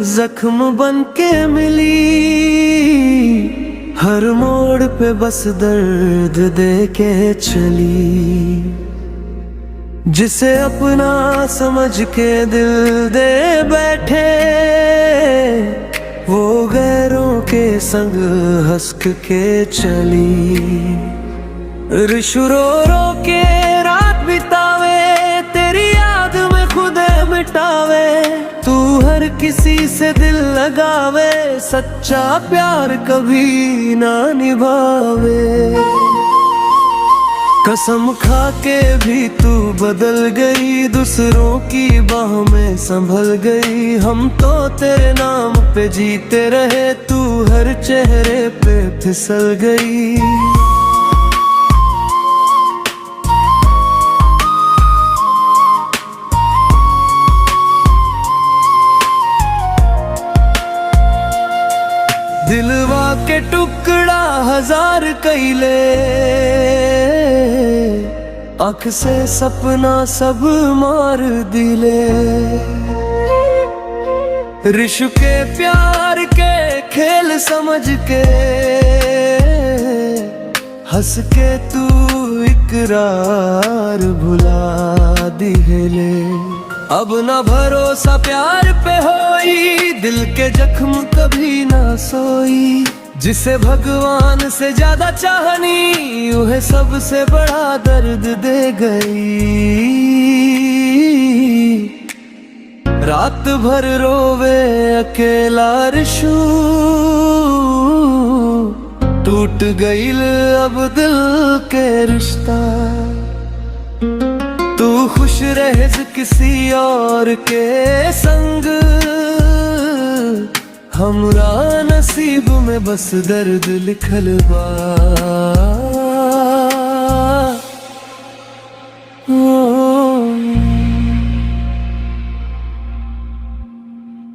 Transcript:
जख्म बन के मिली, हर मोड़ पे बस दर्द दे के चली। जिसे अपना समझ के दिल दे बैठे, वो गैरों के संग हंस के चली। रिश्ते रो रो के रात बितावे, तेरी याद में खुद मिटावे। तू हर किसी से दिल लगावे, सच्चा प्यार कभी ना निभावे। कसम खा के भी तू बदल गई, दूसरों की बाह में संभल गई। हम तो तेरे नाम पे जीते रहे, तू हर चेहरे पे फिसल गई। दिलवा के टुकड़ा हजार कैले, आँख से सपना सब मार दिले। रिश्क के प्यार के खेल समझ के, हंस के तू इकरार भुला दिले। अब ना भरोसा प्यार पे होई, दिल के जख्म कभी ना सोई। जिसे भगवान से ज्यादा चाहनी, उन्हें सबसे बड़ा दर्द दे गई। रात भर रोवे अकेला रिशु, टूट गई अब दिल के रिश्ता। तू खुश रहे किसी और के संग, हमरा नसीब में बस दर्द लिखल बा।